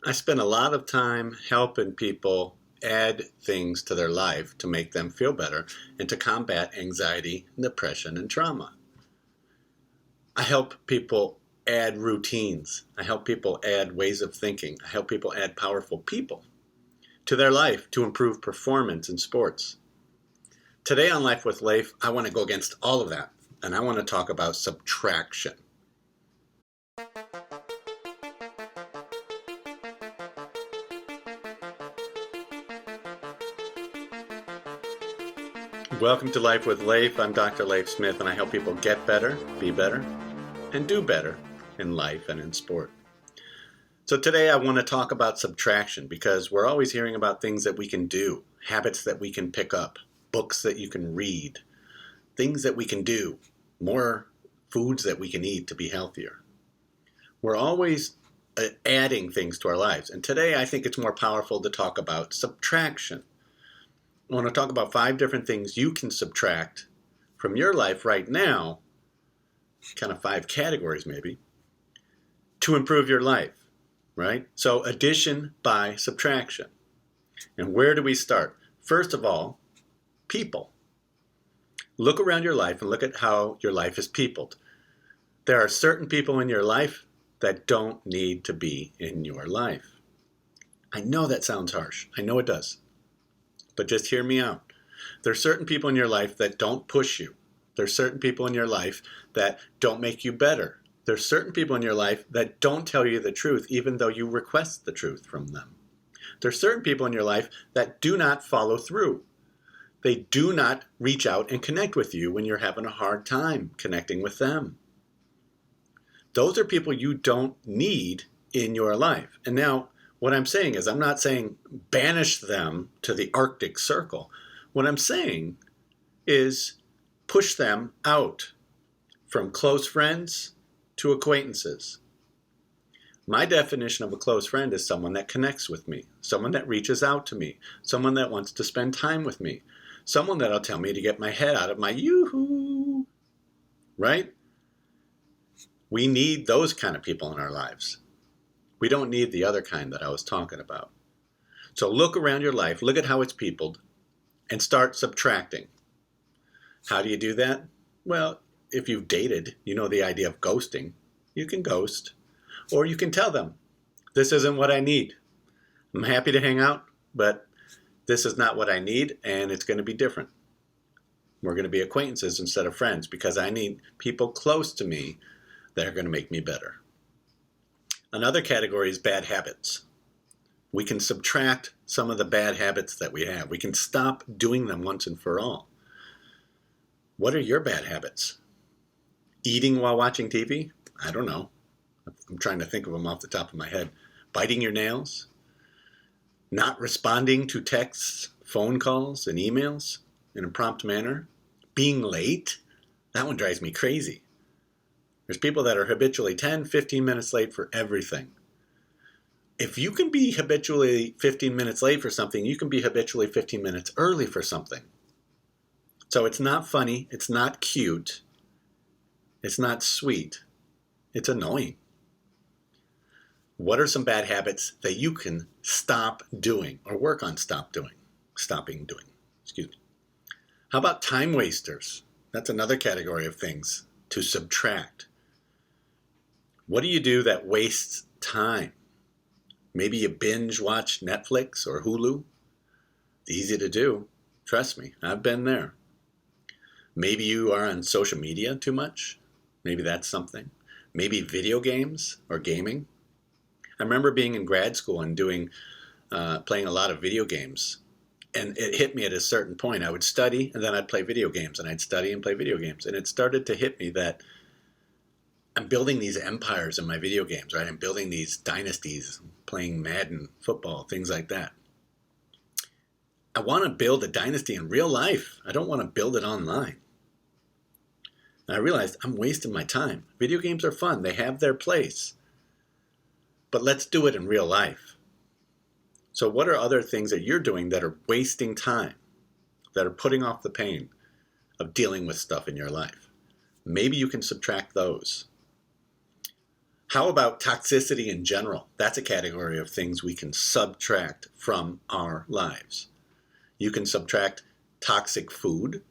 I spend a lot of time helping people add things to their life to make them feel better and to combat anxiety, depression, and trauma. I help people add routines. I help people add ways of thinking. I help people add powerful people to their life to improve performance in sports. Today on Life with Leif, I want to go against all of that, and I want to talk about subtraction. Welcome to Life with Leif. I'm Dr. Leif Smith, and I help people get better, be better, and do better in life and in sport. So today I want to talk about subtraction because we're always hearing about things that we can do, habits that we can pick up, books that you can read, things that we can do, more foods that we can eat to be healthier. We're always adding things to our lives, and today I think it's more powerful to talk about subtraction. I want to talk about 5 different things you can subtract from your life right now, kind of 5 categories maybe, to improve your life, right? So addition by subtraction. And where do we start? First of all, people. Look around your life and look at how your life is peopled. There are certain people in your life that don't need to be in your life. I know that sounds harsh. I know it does. But just hear me out. There are certain people in your life that don't push you. There are certain people in your life that don't make you better. There are certain people in your life that don't tell you the truth even though you request the truth from them. There are certain people in your life that do not follow through. They do not reach out and connect with you when you're having a hard time connecting with them. Those are people you don't need in your life. And now, what I'm saying is, I'm not saying banish them to the Arctic Circle. What I'm saying is push them out from close friends to acquaintances. My definition of a close friend is someone that connects with me, someone that reaches out to me, someone that wants to spend time with me, someone that'll tell me to get my head out of my yoo-hoo, right? We need those kind of people in our lives. We don't need the other kind that I was talking about. So look around your life, look at how it's peopled, and start subtracting. How do you do that? Well, if you've dated, you know the idea of ghosting. You can ghost, or you can tell them, this isn't what I need. I'm happy to hang out, but this is not what I need, and it's going to be different. We're going to be acquaintances instead of friends because I need people close to me that are going to make me better. Another category is bad habits. We can subtract some of the bad habits that we have. We can stop doing them once and for all. What are your bad habits? Eating while watching TV? I don't know. I'm trying to think of them off the top of my head. Biting your nails? Not responding to texts, phone calls, and emails in a prompt manner? Being late? That one drives me crazy. There's people that are habitually 10, 15 minutes late for everything. If you can be habitually 15 minutes late for something, you can be habitually 15 minutes early for something. So it's not funny, it's not cute, it's not sweet, it's annoying. What are some bad habits that you can stop doing or work on stopping doing? Excuse me. How about time wasters? That's another category of things to subtract. What do you do that wastes time? Maybe you binge watch Netflix or Hulu. It's easy to do. Trust me, I've been there. Maybe you are on social media too much. Maybe that's something. Maybe video games or gaming. I remember being in grad school and playing a lot of video games. And it hit me at a certain point. I would study and then I'd play video games, and I'd study and play video games. And it started to hit me that I'm building these empires in my video games, right? I'm building these dynasties, playing Madden, football, things like that. I want to build a dynasty in real life. I don't want to build it online. And I realized I'm wasting my time. Video games are fun. They have their place. But let's do it in real life. So what are other things that you're doing that are wasting time, that are putting off the pain of dealing with stuff in your life? Maybe you can subtract those. How about toxicity in general? That's a category of things we can subtract from our lives. You can subtract toxic food,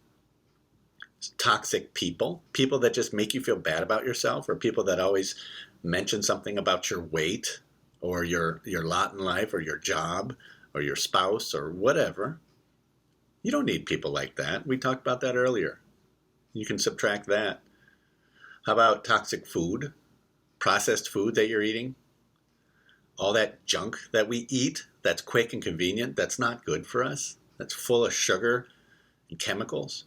toxic people, people that just make you feel bad about yourself, or people that always mention something about your weight or your lot in life or your job or your spouse or whatever. You don't need people like that. We talked about that earlier. You can subtract that. How about toxic food, processed food that you're eating? All that junk that we eat that's quick and convenient, that's not good for us. That's full of sugar and chemicals.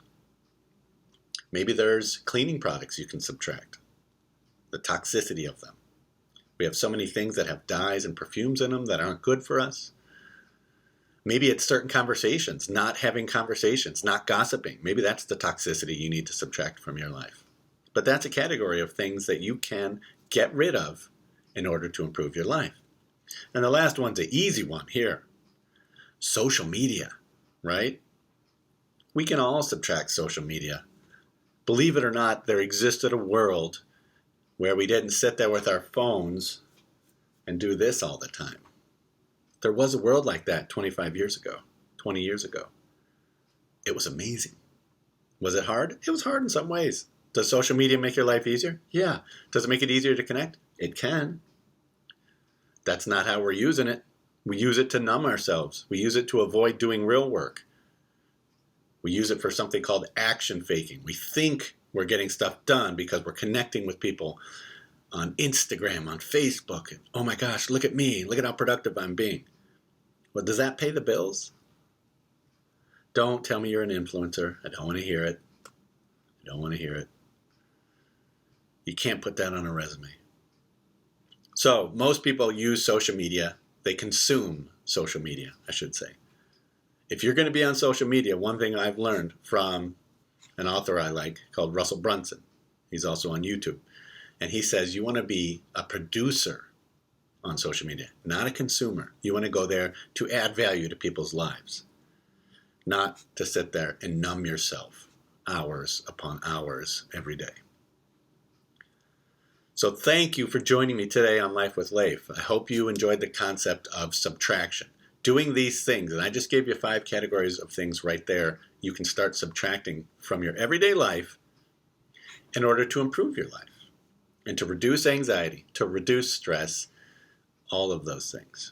Maybe there's cleaning products you can subtract, the toxicity of them. We have so many things that have dyes and perfumes in them that aren't good for us. Maybe it's certain conversations, not having conversations, not gossiping. Maybe that's the toxicity you need to subtract from your life. But that's a category of things that you can get rid of in order to improve your life. And the last one's an easy one here. Social media, right? We can all subtract social media. Believe it or not, there existed a world where we didn't sit there with our phones and do this all the time. There was a world like that 25 years ago, 20 years ago. It was amazing. Was it hard? It was hard in some ways. Does social media make your life easier? Yeah. Does it make it easier to connect? It can. That's not how we're using it. We use it to numb ourselves. We use it to avoid doing real work. We use it for something called action faking. We think we're getting stuff done because we're connecting with people on Instagram, on Facebook. Oh my gosh, look at me. Look at how productive I'm being. Well, does that pay the bills? Don't tell me you're an influencer. I don't want to hear it. I don't want to hear it. You can't put that on a resume. So most people use social media. They consume social media, I should say. If you're going to be on social media, one thing I've learned from an author I like called Russell Brunson, he's also on YouTube, and he says you want to be a producer on social media, not a consumer. You want to go there to add value to people's lives, not to sit there and numb yourself hours upon hours every day. So thank you for joining me today on Life with Leif. I hope you enjoyed the concept of subtraction. Doing these things, and I just gave you 5 categories of things right there you can start subtracting from your everyday life in order to improve your life and to reduce anxiety, to reduce stress, all of those things.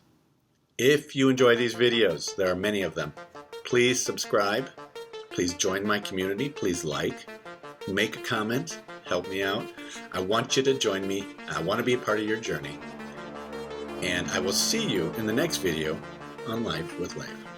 If you enjoy these videos, there are many of them, please subscribe, please join my community, please like, make a comment, help me out. I want you to join me. I want to be a part of your journey. And I will see you in the next video on Life with Leif.